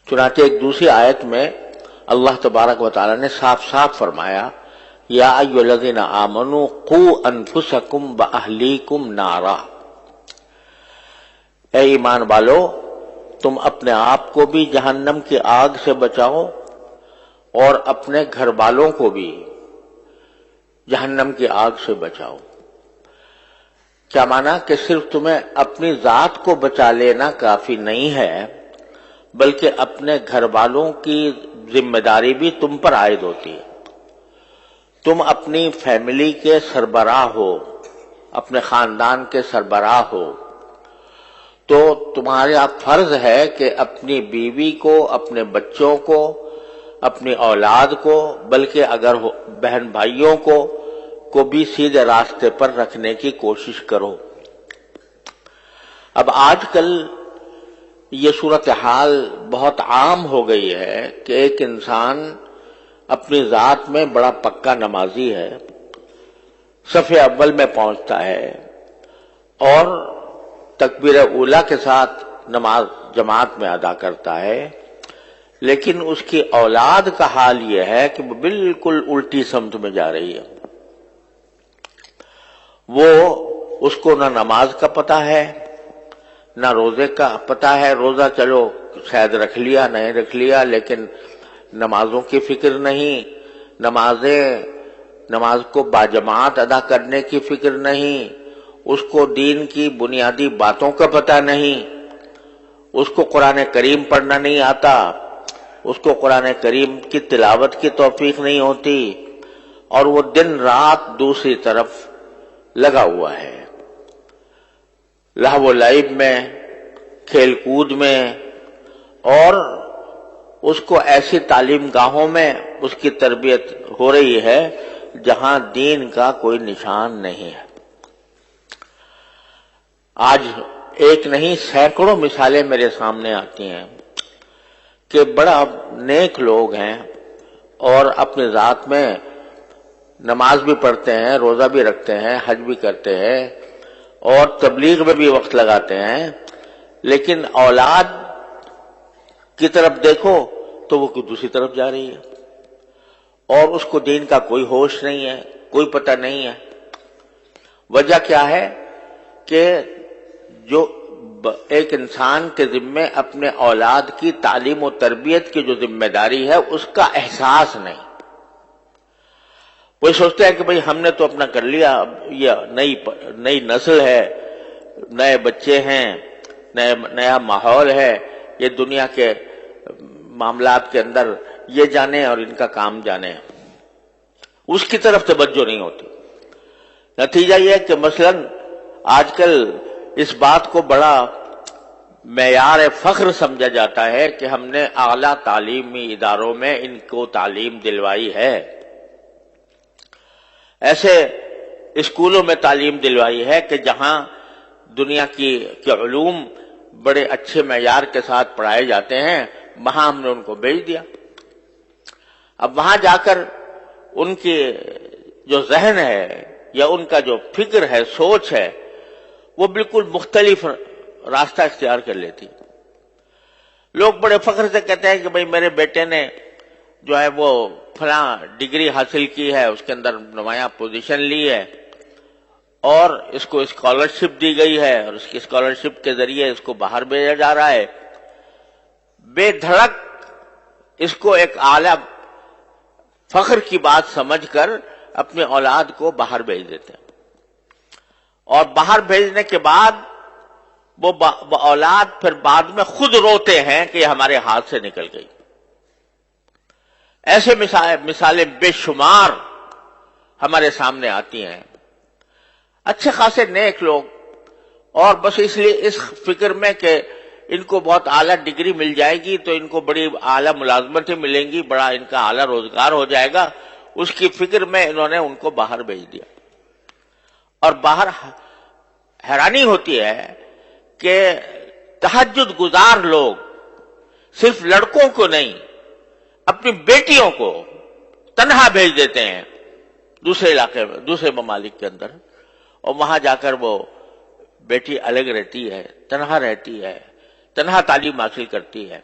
چنانچہ ایک دوسری آیت میں اللہ تبارک و تعالی نے صاف صاف فرمایا یا ایھا الذین آمنوا قوا انفسکم واہلیکم نارا، اے ایمان والو تم اپنے آپ کو بھی جہنم کی آگ سے بچاؤ اور اپنے گھر والوں کو بھی جہنم کی آگ سے بچاؤ۔ کیا مانا کہ صرف تمہیں اپنی ذات کو بچا لینا کافی نہیں ہے، بلکہ اپنے گھر والوں کی ذمہ داری بھی تم پر عائد ہوتی ہے۔ تم اپنی فیملی کے سربراہ ہو، اپنے خاندان کے سربراہ ہو، تو تمہارا فرض ہے کہ اپنی بیوی کو، اپنے بچوں کو، اپنی اولاد کو، بلکہ اگر بہن بھائیوں کو بھی سیدھے راستے پر رکھنے کی کوشش کرو۔ اب آج کل یہ صورتحال بہت عام ہو گئی ہے کہ ایک انسان اپنی ذات میں بڑا پکا نمازی ہے، صف اول میں پہنچتا ہے اور تکبیر اولیٰ کے ساتھ نماز جماعت میں ادا کرتا ہے، لیکن اس کی اولاد کا حال یہ ہے کہ وہ بالکل الٹی سمت میں جا رہی ہے۔ وہ اس کو نہ نماز کا پتہ ہے، نہ روزے کا پتہ ہے، روزہ چلو شاید رکھ لیا نہیں رکھ لیا، لیکن نمازوں کی فکر نہیں، نماز کو باجماعت ادا کرنے کی فکر نہیں، اس کو دین کی بنیادی باتوں کا پتہ نہیں، اس کو قرآن کریم پڑھنا نہیں آتا، اس کو قرآن کریم کی تلاوت کی توفیق نہیں ہوتی، اور وہ دن رات دوسری طرف لگا ہوا ہے، لہو و لعب میں، کھیل کود میں، اور اس کو ایسی تعلیم گاہوں میں اس کی تربیت ہو رہی ہے جہاں دین کا کوئی نشان نہیں ہے۔ آج ایک نہیں سینکڑوں مثالیں میرے سامنے آتی ہیں کہ بڑا نیک لوگ ہیں اور اپنی ذات میں نماز بھی پڑھتے ہیں، روزہ بھی رکھتے ہیں، حج بھی کرتے ہیں اور تبلیغ میں بھی وقت لگاتے ہیں، لیکن اولاد کی طرف دیکھو تو وہ دوسری طرف جا رہی ہے اور اس کو دین کا کوئی ہوش نہیں ہے، کوئی پتہ نہیں ہے۔ وجہ کیا ہے کہ جو ایک انسان کے ذمے اپنے اولاد کی تعلیم و تربیت کی جو ذمہ داری ہے اس کا احساس نہیں۔ وہ سوچتے ہیں کہ بھئی ہم نے تو اپنا کر لیا، اب یہ نئی نسل ہے، نئے بچے ہیں، نیا ماحول ہے، یہ دنیا کے معاملات کے اندر یہ جانے اور ان کا کام جانے، اس کی طرف توجہ نہیں ہوتی۔ نتیجہ یہ ہے کہ مثلا آج کل اس بات کو بڑا معیار فخر سمجھا جاتا ہے کہ ہم نے اعلیٰ تعلیمی اداروں میں ان کو تعلیم دلوائی ہے، ایسے اسکولوں میں تعلیم دلوائی ہے کہ جہاں دنیا کے علوم بڑے اچھے معیار کے ساتھ پڑھائے جاتے ہیں، وہاں ہم نے ان کو بھیج دیا۔ اب وہاں جا کر ان کی جو ذہن ہے یا ان کا جو فکر ہے، سوچ ہے، وہ بالکل مختلف راستہ اختیار کر لیتی۔ لوگ بڑے فخر سے کہتے ہیں کہ بھئی میرے بیٹے نے جو ہے وہ فلاں ڈگری حاصل کی ہے، اس کے اندر نمایاں پوزیشن لی ہے اور اس کو اسکالرشپ دی گئی ہے اور اس کی اسکالرشپ کے ذریعے اس کو باہر بھیجا جا رہا ہے۔ بے دھڑک اس کو ایک اعلیٰ فخر کی بات سمجھ کر اپنی اولاد کو باہر بھیج دیتے ہیں، اور باہر بھیجنے کے بعد وہ اولاد پھر بعد میں خود روتے ہیں کہ یہ ہمارے ہاتھ سے نکل گئی۔ ایسے مثالیں بے شمار ہمارے سامنے آتی ہیں۔ اچھے خاصے نیک لوگ، اور بس اس لیے اس فکر میں کہ ان کو بہت اعلیٰ ڈگری مل جائے گی تو ان کو بڑی اعلیٰ ملازمتیں ملیں گی، بڑا ان کا اعلیٰ روزگار ہو جائے گا، اس کی فکر میں انہوں نے ان کو باہر بھیج دیا۔ اور باہر حیرانی ہوتی ہے کہ تہجد گزار لوگ صرف لڑکوں کو نہیں، اپنی بیٹیوں کو تنہا بھیج دیتے ہیں دوسرے علاقے میں، دوسرے ممالک کے اندر، اور وہاں جا کر وہ بیٹی الگ رہتی ہے، تنہا رہتی ہے، تنہا تعلیم حاصل کرتی ہے۔